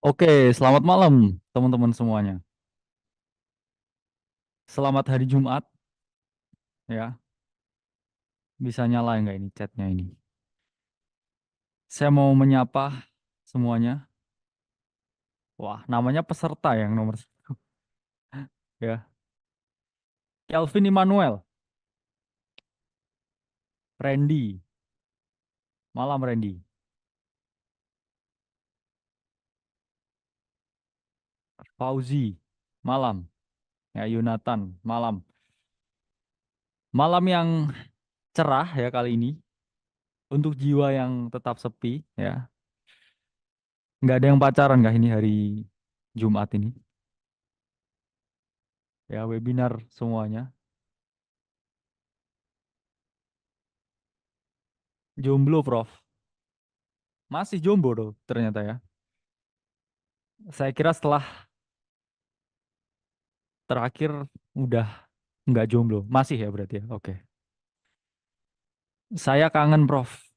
Oke, selamat malam teman-teman semuanya. Selamat hari Jumat ya. Bisa nyala nggak ini chatnya ini? Saya mau menyapa semuanya. Wah, namanya peserta yang nomor satu ya. Kelvin Immanuel, Randy. Malam Randy. Fauzi. Malam. Ya, Yunatan. Malam. Malam yang cerah ya kali ini. Untuk jiwa yang tetap sepi ya. Nggak ada yang pacaran nggak ini hari Jumat ini? Ya, webinar semuanya. Jomblo, Prof. Masih jomblo tuh ternyata ya. Saya kira setelah terakhir udah nggak jomblo. Masih ya berarti ya. Oke. Saya kangen, Prof.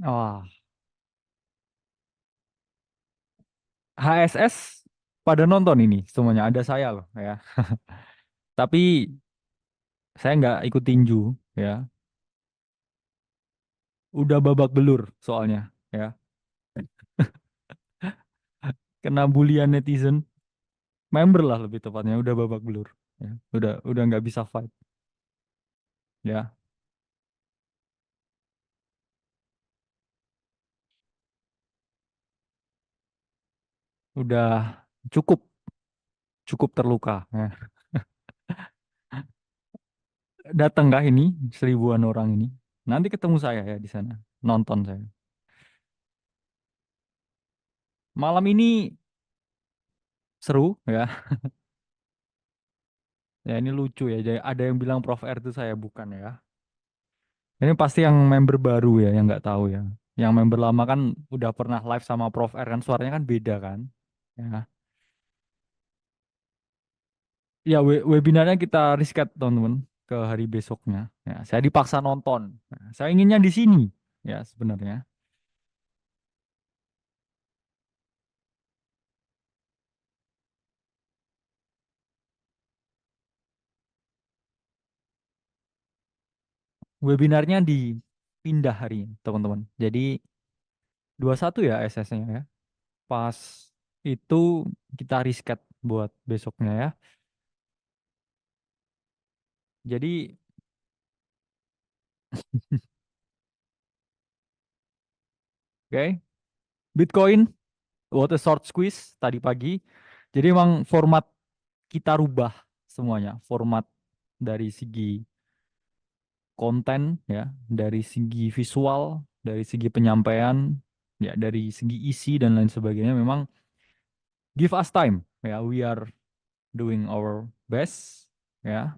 Wah, HSS pada nonton ini semuanya. Ada saya loh ya. Tapi saya nggak ikut tinju ya. Udah babak belur soalnya ya. Kena bulian netizen. Member lah lebih tepatnya. Udah babak belur. Ya. Udah nggak bisa fight ya. Udah cukup cukup terluka. Ya. Datang kah ini seribuan orang ini? Nanti ketemu saya ya di sana. Nonton saya. Malam ini seru ya. Ya ini lucu ya. Jadi ada yang bilang Prof R itu saya bukan ya. Ini pasti yang member baru ya yang nggak tahu ya. Yang member lama kan udah pernah live sama Prof R kan suaranya kan beda kan. Ya. Ya webinarnya kita reschedule teman-teman ke hari besoknya. Ya, saya dipaksa nonton. Nah, saya inginnya di sini ya sebenarnya. Webinarnya dipindah hari ini teman-teman. Jadi 21 ya SS-nya ya. Pas itu kita reschedule buat besoknya ya. Jadi oke, Bitcoin what a short squeeze tadi pagi. Jadi emang format kita rubah semuanya. Format dari segi konten ya, dari segi visual, dari segi penyampaian, ya dari segi isi dan lain sebagainya memang give us time ya. We are doing our best ya.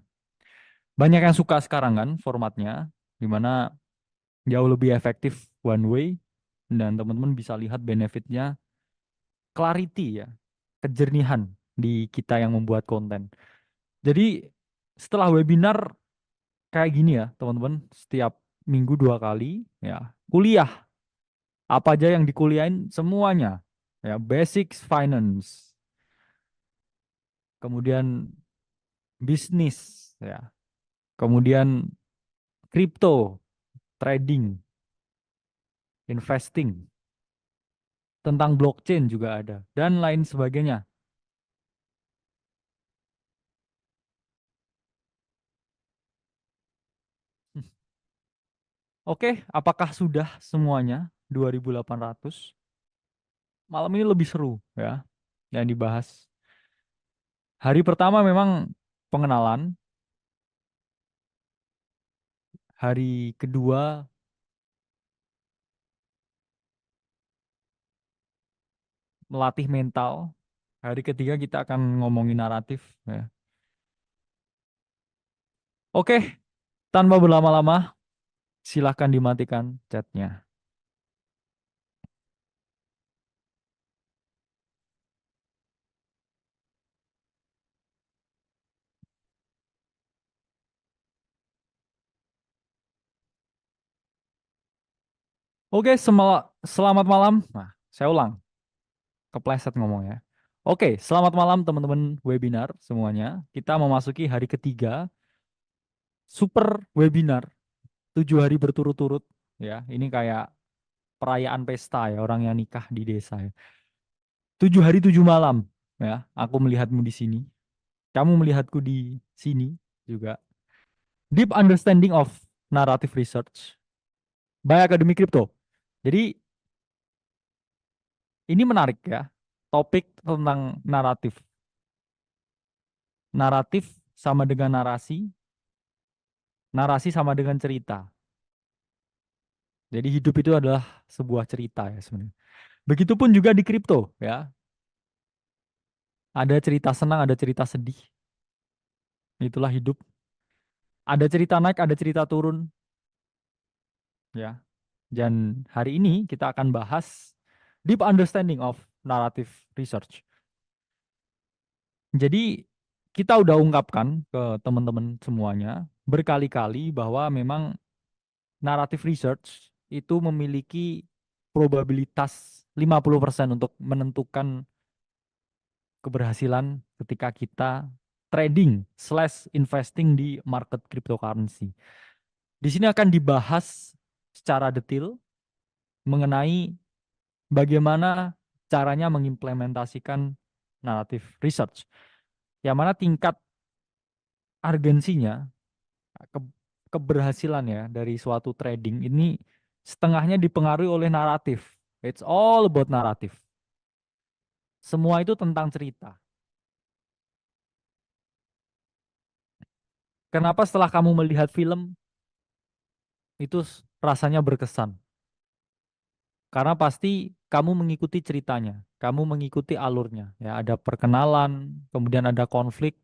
Banyak yang suka sekarang kan formatnya di mana jauh lebih efektif one way dan teman-teman bisa lihat benefitnya clarity ya, kejernihan di kita yang membuat konten. Jadi setelah webinar kayak gini ya, teman-teman, setiap minggu 2 kali ya, kuliah apa aja yang dikuliahin semuanya ya, basics finance, kemudian bisnis ya, kemudian crypto, trading, investing, tentang blockchain juga ada dan lain sebagainya. Oke, apakah sudah semuanya 2.800? Malam ini lebih seru ya yang dibahas. Hari pertama memang pengenalan, hari kedua melatih mental, hari ketiga kita akan ngomongin naratif ya. Oke, tanpa berlama-lama, silahkan dimatikan chatnya. Oke, selamat malam. Nah, saya ulang, kepleset ngomongnya. Oke, selamat malam teman-teman webinar semuanya. Kita memasuki hari ketiga super webinar 7 hari berturut-turut. Ya, ini kayak perayaan pesta ya orang yang nikah di desa ya. 7 hari 7 malam ya. Aku melihatmu di sini, kamu melihatku di sini juga. Deep understanding of narrative research by Academy Crypto. Jadi ini menarik ya, topik tentang naratif. Naratif sama dengan narasi, narasi sama dengan cerita. Jadi hidup itu adalah sebuah cerita ya sebenarnya. Begitupun juga di kripto ya. Ada cerita senang, ada cerita sedih. Itulah hidup. Ada cerita naik, ada cerita turun ya. Dan hari ini kita akan bahas deep understanding of narrative research. Jadi kita udah ungkapkan ke teman-teman semuanya berkali-kali bahwa memang narrative research itu memiliki probabilitas 50% untuk menentukan keberhasilan ketika kita trading slash investing di market cryptocurrency. Di sini akan dibahas secara detail mengenai bagaimana caranya mengimplementasikan narrative research. Yang mana tingkat urgensinya, ke- keberhasilan ya dari suatu trading ini setengahnya dipengaruhi oleh naratif. It's all about naratif. Semua itu tentang cerita. Kenapa setelah kamu melihat film itu rasanya berkesan? Karena pasti kamu mengikuti ceritanya, kamu mengikuti alurnya. Ya, ada perkenalan, kemudian ada konflik,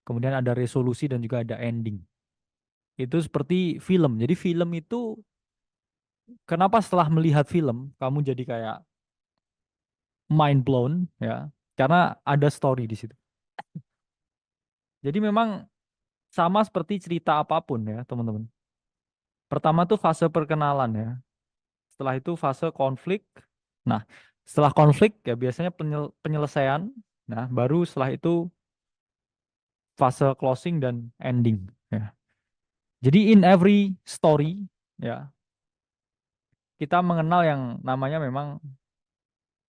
kemudian ada resolusi dan juga ada ending. Itu seperti film. Jadi film itu kenapa setelah melihat film kamu jadi kayak mind blown ya? Karena ada story di situ. Jadi memang sama seperti cerita apapun ya, teman-teman. Pertama tuh fase perkenalan ya. Setelah itu fase konflik. Nah, setelah konflik ya biasanya penyelesaian. Nah, baru setelah itu fase closing dan ending ya. Jadi in every story ya, kita mengenal yang namanya memang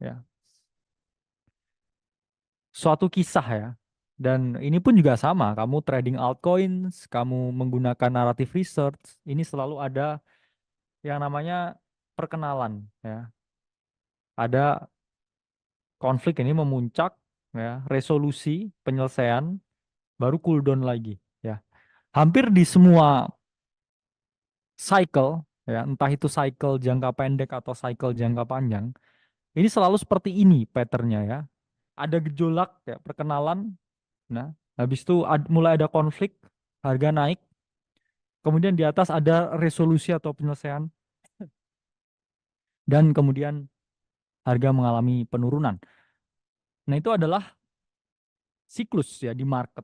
ya suatu kisah ya. Dan ini pun juga sama, kamu trading altcoins, kamu menggunakan narrative research, ini selalu ada yang namanya perkenalan ya. Ada konflik ini memuncak ya, resolusi, penyelesaian, baru cooldown lagi ya. Hampir di semua cycle ya, entah itu cycle jangka pendek atau cycle jangka panjang, ini selalu seperti ini patternnya ya. Ada gejolak ya, perkenalan, nah habis itu mulai ada konflik, harga naik, kemudian di atas ada resolusi atau penyelesaian, dan kemudian harga mengalami penurunan. Nah itu adalah siklus ya di market.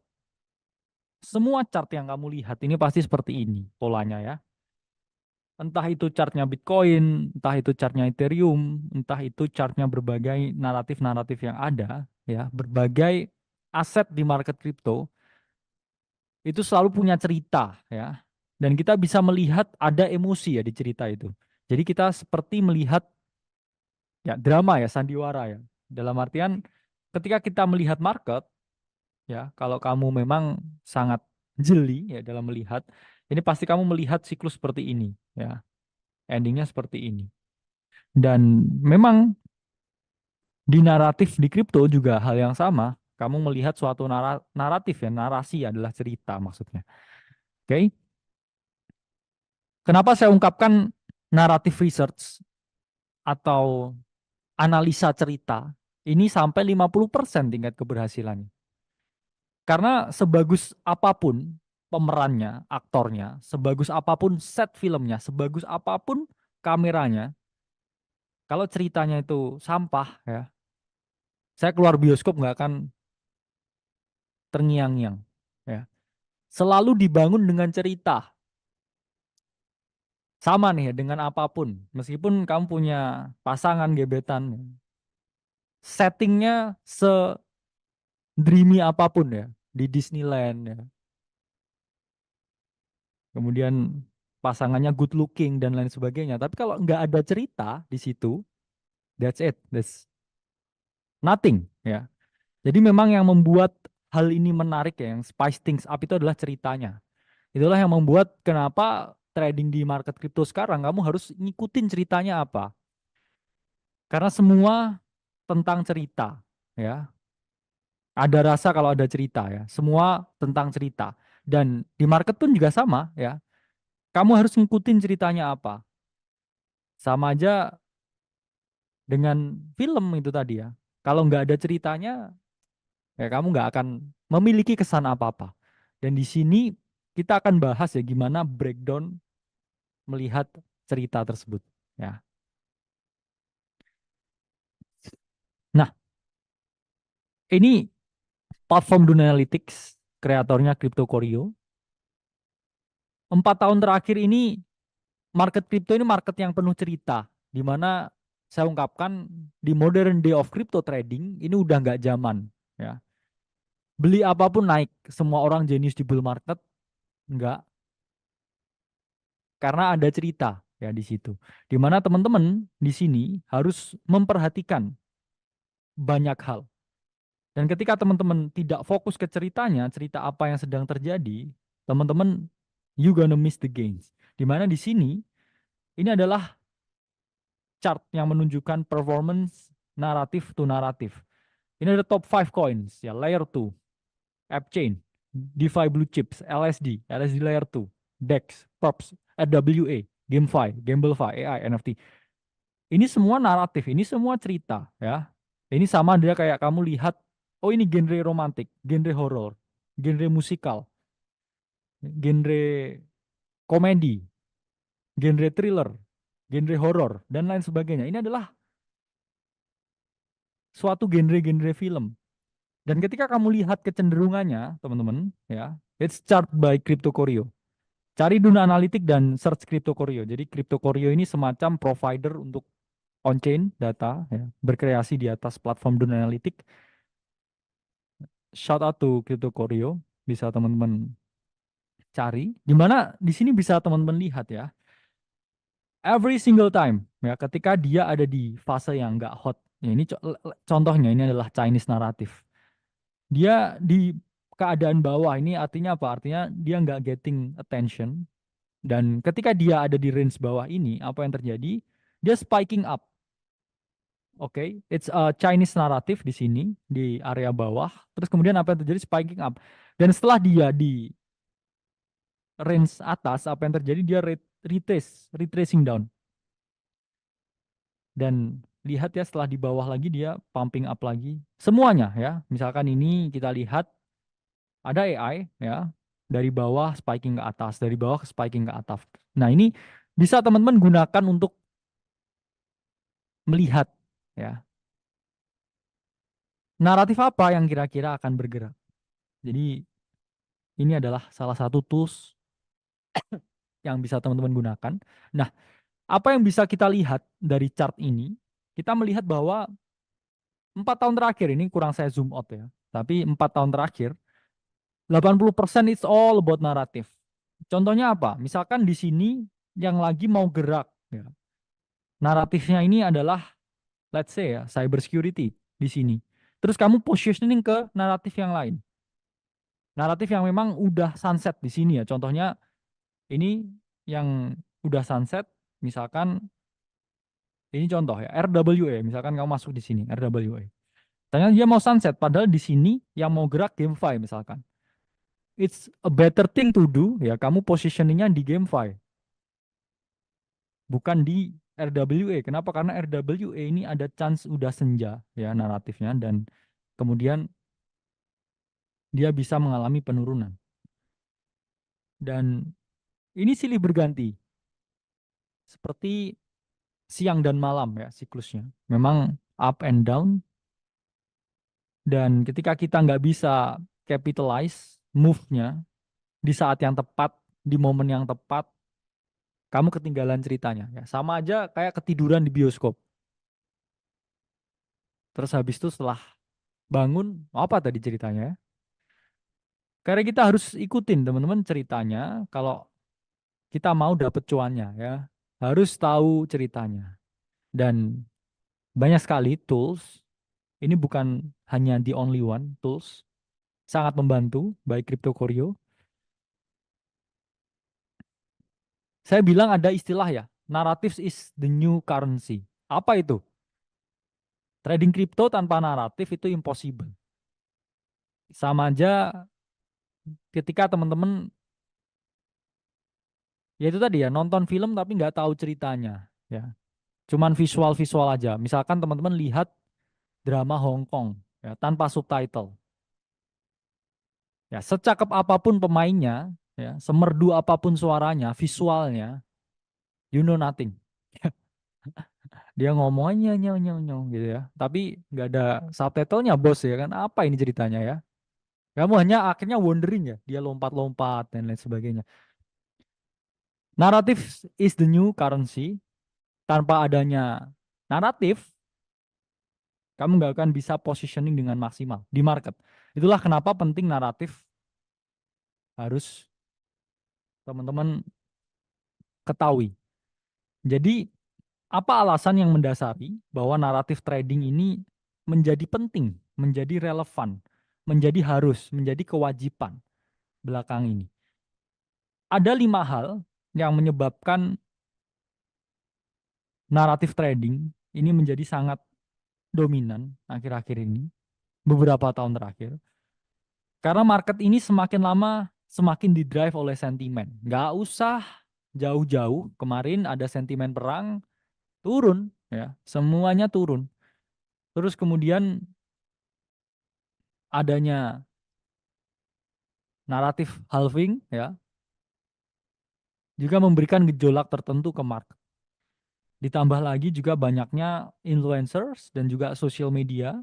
Semua chart yang kamu lihat ini pasti seperti ini polanya ya. Entah itu chartnya Bitcoin, entah itu chartnya Ethereum, entah itu chartnya berbagai naratif-naratif yang ada, ya, berbagai aset di market crypto itu selalu punya cerita, ya. Dan kita bisa melihat ada emosi ya di cerita itu. Jadi kita seperti melihat ya drama ya, sandiwara ya. Dalam artian ketika kita melihat market, ya, kalau kamu memang sangat jeli ya dalam melihat, ini pasti kamu melihat siklus seperti ini, ya. Endingnya seperti ini. Dan memang di naratif di kripto juga hal yang sama. Kamu melihat suatu naratif ya, narasi adalah cerita maksudnya. Oke. Kenapa saya ungkapkan naratif research atau analisa cerita ini sampai 50% tingkat keberhasilannya. Karena sebagus apapun pemerannya, aktornya, sebagus apapun set filmnya, sebagus apapun kameranya, kalau ceritanya itu sampah ya, saya keluar bioskop nggak akan terngiang-ngiang. Ya. Selalu dibangun dengan cerita. Sama nih ya dengan apapun. Meskipun kamu punya pasangan gebetan, settingnya se-dreamy apapun ya di Disneyland ya. Kemudian pasangannya good looking dan lain sebagainya. Tapi kalau nggak ada cerita di situ, that's it. That's nothing ya. Jadi memang yang membuat hal ini menarik ya, yang spice things up itu adalah ceritanya. Itulah yang membuat kenapa trading di market crypto sekarang kamu harus ngikutin ceritanya apa. Karena semua tentang cerita ya. Ada rasa kalau ada cerita ya. Semua tentang cerita. Dan di market pun juga sama ya. Kamu harus ngikutin ceritanya apa. Sama aja dengan film itu tadi ya. Kalau nggak ada ceritanya, ya kamu nggak akan memiliki kesan apa-apa. Dan di sini kita akan bahas ya gimana breakdown melihat cerita tersebut. Ya. Nah, ini platform Duna Analytics, kreatornya CryptoCoreo. 4 tahun terakhir ini, market crypto ini market yang penuh cerita. Di mana saya ungkapkan di modern day of crypto trading, ini udah nggak zaman. Ya. Beli apapun naik, semua orang jenius di bull market, nggak. Karena ada cerita ya di situ. Di mana teman-teman di sini harus memperhatikan banyak hal. Dan ketika teman-teman tidak fokus ke ceritanya, cerita apa yang sedang terjadi, teman-teman you gonna miss the gains. Di mana di sini ini adalah chart yang menunjukkan performance naratif to naratif. Ini ada top 5 coins ya, layer 2, AppChain, DeFi Blue Chips, LSD, LSD layer 2, DEX, Props, RWA, GameFi, GambleFi, AI, NFT. Ini semua naratif, ini semua cerita ya. Ini sama dia kayak kamu lihat, oh ini genre romantik, genre horor, genre musikal, genre komedi, genre thriller, genre horor, dan lain sebagainya. Ini adalah suatu genre-genre film. Dan ketika kamu lihat kecenderungannya, teman-teman, ya, it's chart by CryptoCoreo. Cari Duna Analytic dan search CryptoCoreo. Jadi CryptoCoreo ini semacam provider untuk on-chain data, ya, berkreasi di atas platform Duna Analytic. Shout out to CryptoCoreo, bisa teman-teman cari. Di mana di sini bisa teman-teman lihat ya, every single time, ya, ketika dia ada di fase yang nggak hot. Ya, ini contohnya ini adalah Chinese naratif. Dia di keadaan bawah ini artinya apa? Artinya dia nggak getting attention. Dan ketika dia ada di range bawah ini, apa yang terjadi? Dia spiking up. Oke, it's a Chinese narrative di sini di area bawah. Terus kemudian apa yang terjadi? Spiking up. Dan setelah dia di range atas, apa yang terjadi? Dia retracing down. Dan lihat ya setelah di bawah lagi dia pumping up lagi. Semuanya ya. Misalkan ini kita lihat ada AI ya, dari bawah spiking ke atas, dari bawah ke spiking ke atas. Nah, ini bisa teman-teman gunakan untuk melihat ya, naratif apa yang kira-kira akan bergerak. Jadi ini adalah salah satu tools yang bisa teman-teman gunakan. Nah, apa yang bisa kita lihat dari chart ini? Kita melihat bahwa 4 tahun terakhir ini kurang saya zoom out ya. Tapi 4 tahun terakhir 80% it's all about naratif. Contohnya apa? Misalkan di sini yang lagi mau gerak ya. Naratifnya ini adalah let's say ya cyber security di sini. Terus kamu positioning ke naratif yang lain. Naratif yang memang udah sunset di sini ya. Contohnya ini yang udah sunset, misalkan ini contoh ya RWA, misalkan kamu masuk di sini RWA. Ternyata dia mau sunset, padahal di sini yang mau gerak GameFi misalkan. It's a better thing to do ya, kamu positioningnya di GameFi, bukan di RWA. Kenapa? Karena RWA ini ada chance udah senja ya naratifnya dan kemudian dia bisa mengalami penurunan. Dan ini silih berganti seperti siang dan malam ya siklusnya. Memang up and down dan ketika kita nggak bisa capitalize move-nya di saat yang tepat, di momen yang tepat, kamu ketinggalan ceritanya. Ya, sama aja kayak ketiduran di bioskop. Terus habis itu setelah bangun, apa tadi ceritanya? Karena kita harus ikutin teman-teman ceritanya. Kalau kita mau dapet cuannya ya, harus tahu ceritanya. Dan banyak sekali tools. Ini bukan hanya the only one tools. Sangat membantu baik Crypto Corio. Saya bilang ada istilah ya, narratives is the new currency. Apa itu? Trading crypto tanpa naratif itu impossible. Sama aja ketika teman-teman, ya itu tadi ya, nonton film tapi nggak tahu ceritanya. Ya, cuman visual-visual aja. Misalkan teman-teman lihat drama Hong Kong ya, tanpa subtitle. Ya, secakep apapun pemainnya, ya, semerdu apapun suaranya, visualnya, you know nothing. Dia ngomongnya nyong nyong nyong gitu ya. Tapi nggak ada subtitlenya bos ya kan. Apa ini ceritanya ya? Kamu hanya akhirnya wondering ya. Dia lompat-lompat dan lain sebagainya. Narrative is the new currency. Tanpa adanya naratif, kamu nggak akan bisa positioning dengan maksimal di market. Itulah kenapa penting naratif harus teman-teman ketahui. Jadi apa alasan yang mendasari bahwa naratif trading ini menjadi penting, menjadi relevan, menjadi harus, menjadi kewajiban belakang ini? Ada 5 hal yang menyebabkan naratif trading ini menjadi sangat dominan akhir-akhir ini, beberapa tahun terakhir. Karena market ini semakin lama semakin didrive oleh sentimen. Nggak usah jauh-jauh, kemarin ada sentimen perang, turun, ya, semuanya turun. Terus kemudian adanya naratif halving, ya, juga memberikan gejolak tertentu ke market. Ditambah lagi juga banyaknya influencers dan juga social media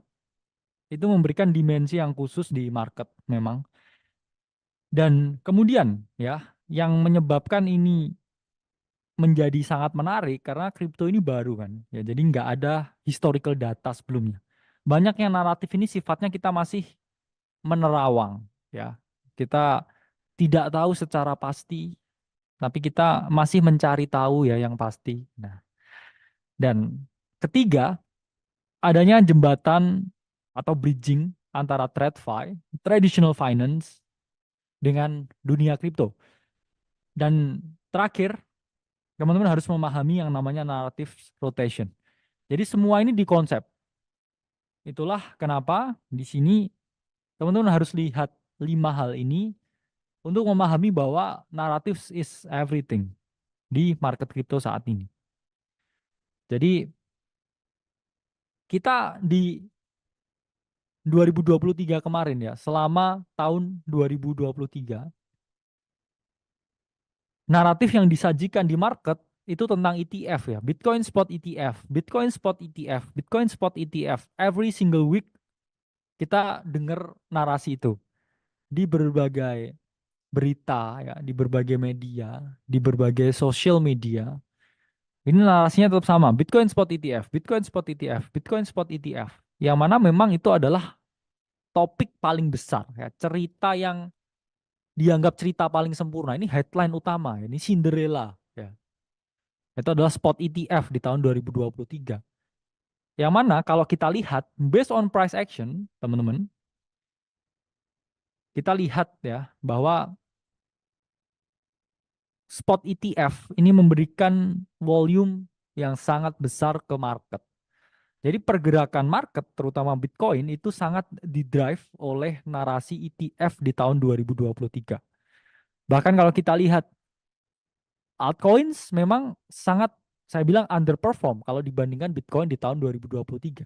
itu memberikan dimensi yang khusus di market memang. Dan kemudian ya, yang menyebabkan ini menjadi sangat menarik karena kripto ini baru kan. Ya, jadi nggak ada historical data sebelumnya. Banyak yang naratif ini sifatnya kita masih menerawang ya. Kita tidak tahu secara pasti, tapi kita masih mencari tahu ya yang pasti. Nah, dan ketiga, adanya jembatan atau bridging antara TradFi, traditional finance dengan dunia kripto. Dan terakhir, teman-teman harus memahami yang namanya narrative rotation. Jadi semua ini dikonsep. Itulah kenapa di sini teman-teman harus lihat 5 hal ini untuk memahami bahwa narrative is everything di market kripto saat ini. Jadi kita di 2023 kemarin ya, selama tahun 2023, naratif yang disajikan di market itu tentang ETF ya, Bitcoin Spot ETF, Bitcoin Spot ETF, Bitcoin Spot ETF. Every single week kita dengar narasi itu di berbagai berita ya, di berbagai media, di berbagai social media. Ini narasinya tetap sama, Bitcoin Spot ETF, Bitcoin Spot ETF, Bitcoin Spot ETF. Yang mana memang itu adalah topik paling besar ya, cerita yang dianggap cerita paling sempurna. Ini headline utama, ini Cinderella ya. Itu adalah spot ETF di tahun 2023. Yang mana kalau kita lihat based on price action, teman-teman, kita lihat ya bahwa spot ETF ini memberikan volume yang sangat besar ke market. Jadi pergerakan market terutama Bitcoin itu sangat didrive oleh narasi ETF di tahun 2023. Bahkan kalau kita lihat altcoins memang sangat, saya bilang, underperform kalau dibandingkan Bitcoin di tahun 2023.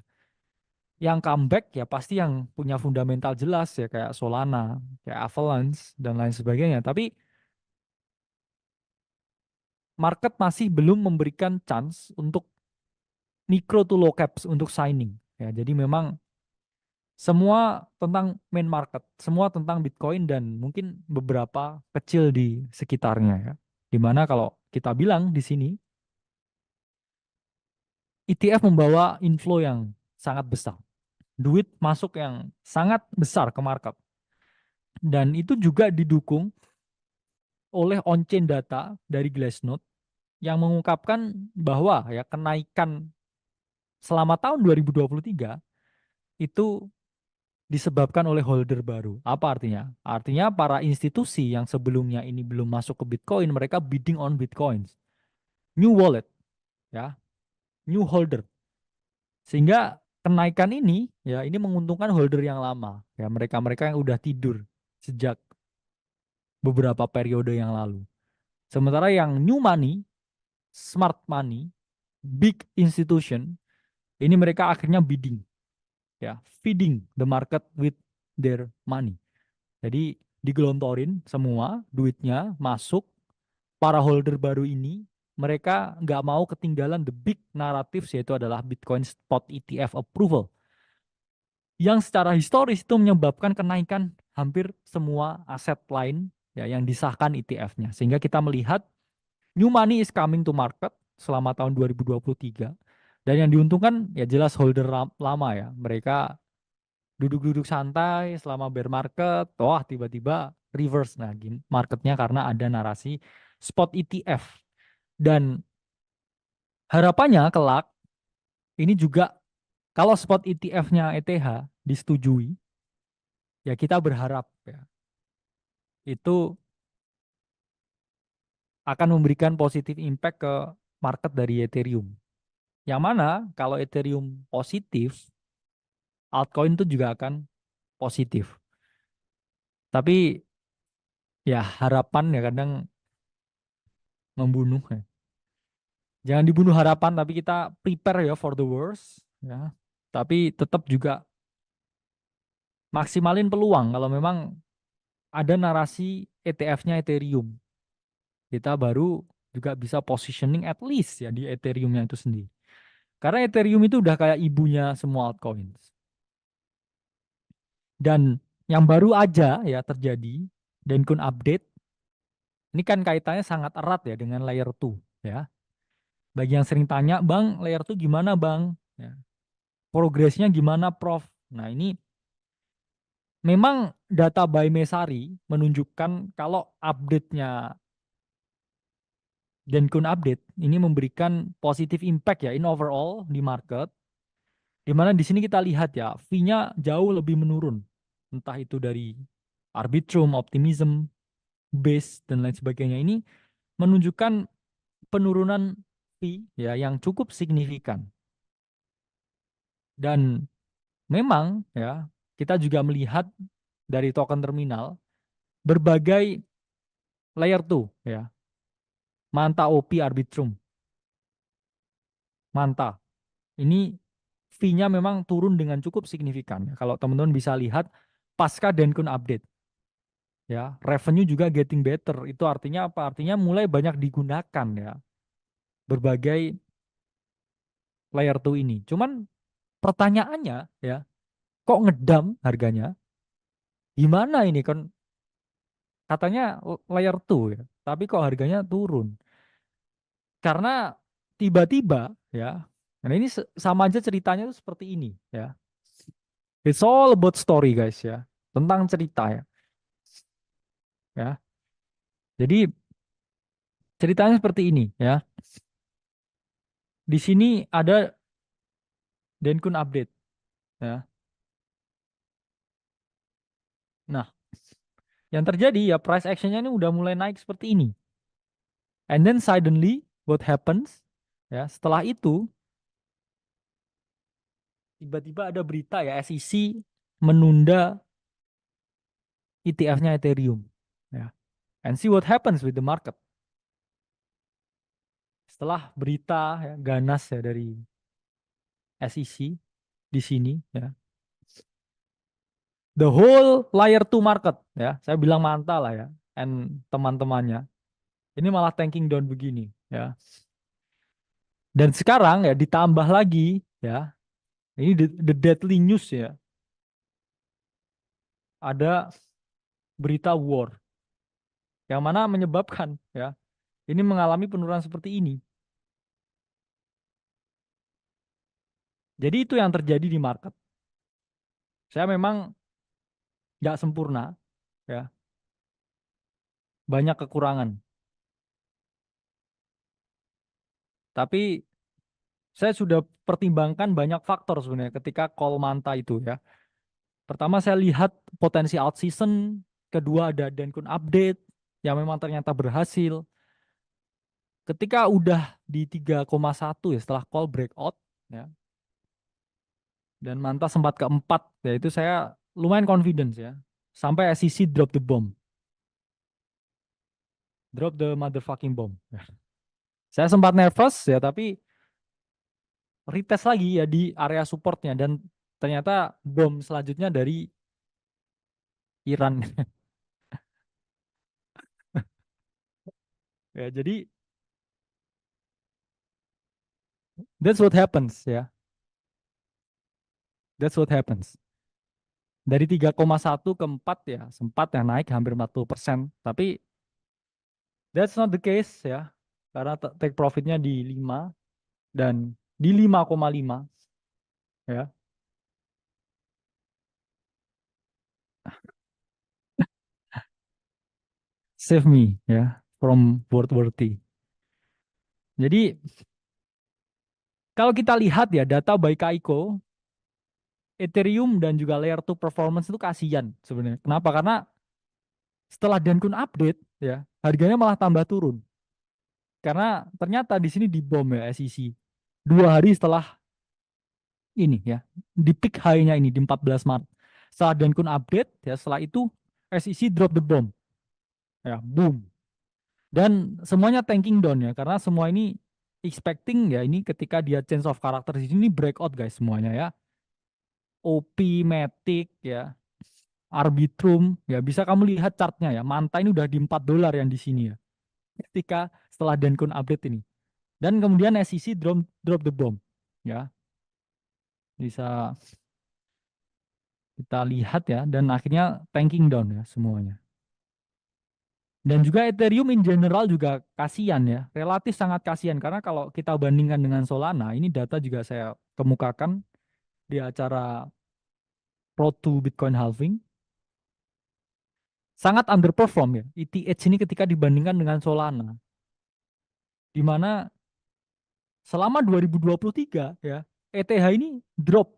Yang comeback ya pasti yang punya fundamental jelas ya, kayak Solana, kayak Avalanche dan lain sebagainya. Tapi market masih belum memberikan chance untuk micro to low caps untuk signing. Ya, jadi memang semua tentang main market, semua tentang Bitcoin dan mungkin beberapa kecil di sekitarnya ya, Dimana kalau kita bilang di sini, ETF membawa inflow yang sangat besar. Duit masuk yang sangat besar ke market. Dan itu juga didukung oleh on-chain data dari Glassnode yang mengungkapkan bahwa ya kenaikan selama tahun 2023 itu disebabkan oleh holder baru. Apa artinya? Artinya para institusi yang sebelumnya ini belum masuk ke Bitcoin, mereka bidding on Bitcoins. New wallet, ya, new holder. Sehingga kenaikan ini, ya, ini menguntungkan holder yang lama, ya, mereka-mereka yang udah tidur sejak beberapa periode yang lalu. Sementara yang new money, smart money, big institution, ini mereka akhirnya bidding, ya, feeding the market with their money. Jadi digelontorin semua duitnya masuk, para holder baru ini mereka nggak mau ketinggalan the big narratives, yaitu adalah Bitcoin Spot ETF approval yang secara historis itu menyebabkan kenaikan hampir semua aset lain ya yang disahkan ETF-nya, sehingga kita melihat new money is coming to market selama tahun 2023, dan yang diuntungkan ya jelas holder lama ya, mereka duduk-duduk santai selama bear market, wah tiba-tiba reverse nah marketnya karena ada narasi spot ETF. Dan harapannya kelak ini juga kalau spot ETF-nya ETH disetujui, ya kita berharap ya itu akan memberikan positif impact ke market dari Ethereum. Yang mana kalau Ethereum positif, altcoin itu juga akan positif. Tapi ya harapan ya kadang membunuh ya. Jangan dibunuh harapan, tapi kita prepare ya for the worst ya. Tapi tetap juga maksimalin peluang kalau memang ada narasi ETF-nya Ethereum. Kita baru juga bisa positioning at least ya di Ethereum-nya itu sendiri. Karena Ethereum itu udah kayak ibunya semua altcoins. Dan yang baru aja ya terjadi, Dencun update, ini kan kaitannya sangat erat ya dengan layer 2 ya. Bagi yang sering tanya, Bang, layer 2 gimana, Bang? Ya. Progresnya gimana, Prof? Nah, ini memang data by Mesari menunjukkan kalau update-nya Dencun update ini memberikan positif impact ya in overall di market. Di mana di sini kita lihat ya, fee-nya jauh lebih menurun. Entah itu dari Arbitrum, Optimism, Base, dan lain sebagainya. Ini menunjukkan penurunan fee ya yang cukup signifikan. Dan memang ya kita juga melihat dari token terminal berbagai layer 2 ya. Manta OP Arbitrum. Manta. Ini fee-nya memang turun dengan cukup signifikan. Kalau teman-teman bisa lihat pasca Dencun update. Ya, revenue juga getting better. Itu artinya apa? Artinya mulai banyak digunakan ya berbagai layer 2 ini. Cuman pertanyaannya ya, kok ngedam harganya? Gimana ini kan katanya layer 2 ya, tapi kok harganya turun? Karena tiba-tiba ya, nah ini sama aja ceritanya tuh seperti ini ya. It's all about story guys ya, tentang cerita ya. Ya. Jadi ceritanya seperti ini ya. Di sini ada Dencun update ya. Nah, yang terjadi ya price actionnya ini udah mulai naik seperti ini. And then suddenly what happens? Ya, setelah itu tiba-tiba ada berita ya SEC menunda ETF-nya Ethereum. Ya. And see what happens with the market. Setelah berita ya, ganas ya dari SEC di sini ya. The whole layer 2 market ya, saya bilang mantap lah ya, and teman-temannya. Ini malah tanking down begini ya. Dan sekarang ya ditambah lagi ya, ini the deadly news ya. Ada berita war yang mana menyebabkan ya ini mengalami penurunan seperti ini. Jadi itu yang terjadi di market. Saya memang nggak sempurna, ya, banyak kekurangan. Tapi saya sudah pertimbangkan banyak faktor sebenarnya ketika call Manta itu ya. Pertama saya lihat potensi out season, kedua ada Denkun update yang memang ternyata berhasil. Ketika udah di 3,1 ya setelah call breakout ya, dan Manta sempat keempat, ya itu saya lumayan confidence ya. Sampai SEC drop the bomb. Drop the motherfucking bomb. Saya sempat nervous ya, tapi retest lagi ya di area supportnya, dan ternyata bom selanjutnya dari Iran. Ya, jadi that's what happens ya. That's what happens. Dari 3,1 ke 4 ya, sempat ya naik hampir 40%. Tapi that's not the case ya. Karena take profitnya di 5 dan di 5,5 ya. Save me ya from worthy. Jadi kalau kita lihat ya data by Kaiko, Ethereum dan juga Layer 2 performance itu kasihan sebenarnya. Kenapa? Karena setelah Denkun update ya, harganya malah tambah turun. Karena ternyata di sini dibom ya SEC. 2 hari setelah ini ya, di peak high-nya ini di 14 Maret. Setelah Denkun update ya, setelah itu SEC drop the bomb. Ya, boom. Dan semuanya tanking down ya, karena semua ini expecting ya, ini ketika dia change of character di sini breakout guys semuanya ya. OP, Matic ya, Arbitrum ya, bisa kamu lihat chartnya ya. Manta ini udah di $4 yang di sini ya. Ketika setelah Denkun update ini. Dan kemudian SEC drop the bomb ya. Bisa kita lihat ya, dan akhirnya tanking down ya semuanya. Dan juga Ethereum in general juga kasihan ya, relatif sangat kasihan karena kalau kita bandingkan dengan Solana, ini data juga saya kemukakan di acara Road to Bitcoin Halving, sangat underperform ya ETH ini ketika dibandingkan dengan Solana, di mana selama 2023 ya ETH ini drop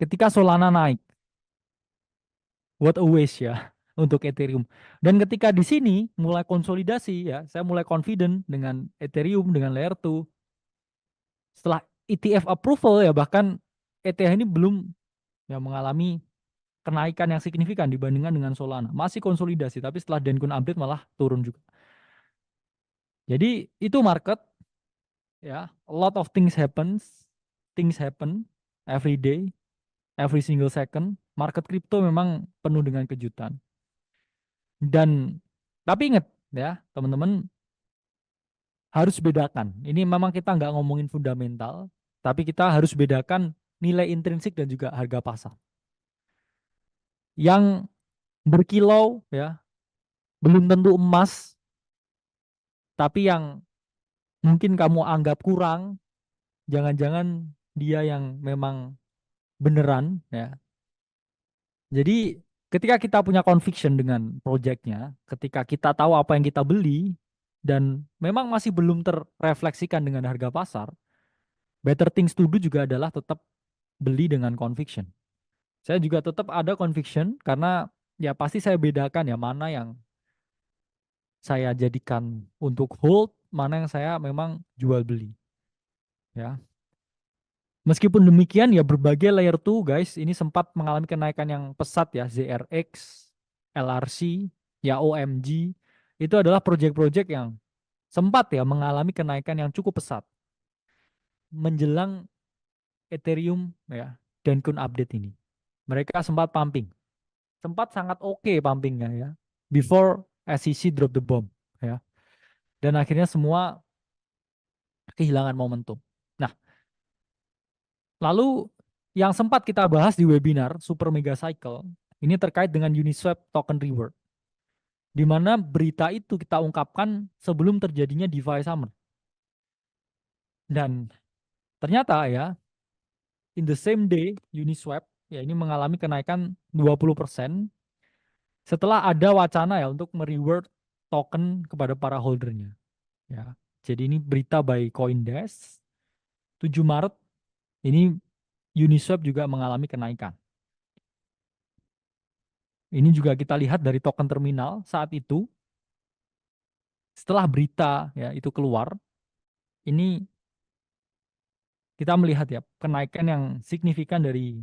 ketika Solana naik. What a waste ya untuk Ethereum. Dan ketika di sini mulai konsolidasi ya, saya mulai confident dengan Ethereum, dengan Layer 2. Setelah ETF approval ya, bahkan ETH ini belum ya mengalami kenaikan yang signifikan dibandingkan dengan Solana. Masih konsolidasi, tapi setelah Denkun update malah turun juga. Jadi itu market ya, a lot of things happen every day, every single second. Market crypto memang penuh dengan kejutan. Dan tapi ingat ya teman-teman, harus bedakan. Ini memang kita nggak ngomongin fundamental, tapi kita harus bedakan nilai intrinsik dan juga harga pasar. Yang berkilau ya belum tentu emas, tapi yang mungkin kamu anggap kurang, jangan-jangan dia yang memang beneran ya. Jadi ketika kita punya conviction dengan projectnya, ketika kita tahu apa yang kita beli dan memang masih belum terrefleksikan dengan harga pasar, better things to do juga adalah tetap beli dengan conviction. Saya juga tetap ada conviction karena ya pasti saya bedakan ya mana yang saya jadikan untuk hold, mana yang saya memang jual beli. Ya. Meskipun demikian ya berbagai layer 2 guys ini sempat mengalami kenaikan yang pesat ya, ZRX, LRC, ya OMG. Itu adalah proyek-proyek yang sempat ya mengalami kenaikan yang cukup pesat menjelang Ethereum ya Denkun update ini. Mereka sempat pumping. Sempat sangat oke pumpingnya ya. Before SEC drop the bomb ya. Dan akhirnya semua kehilangan momentum. Nah, lalu yang sempat kita bahas di webinar Super Mega Cycle ini terkait dengan Uniswap token reward. di mana berita itu kita ungkapkan sebelum terjadinya DeFi Summer. Dan ternyata ya, in the same day, Uniswap ya ini mengalami kenaikan 20% setelah ada wacana ya untuk mereward token kepada para holdernya. Ya, jadi ini berita by CoinDesk 7 Maret ini Uniswap juga mengalami kenaikan. Ini juga kita lihat dari token terminal saat itu setelah berita ya itu keluar, ini kita melihat ya kenaikan yang signifikan dari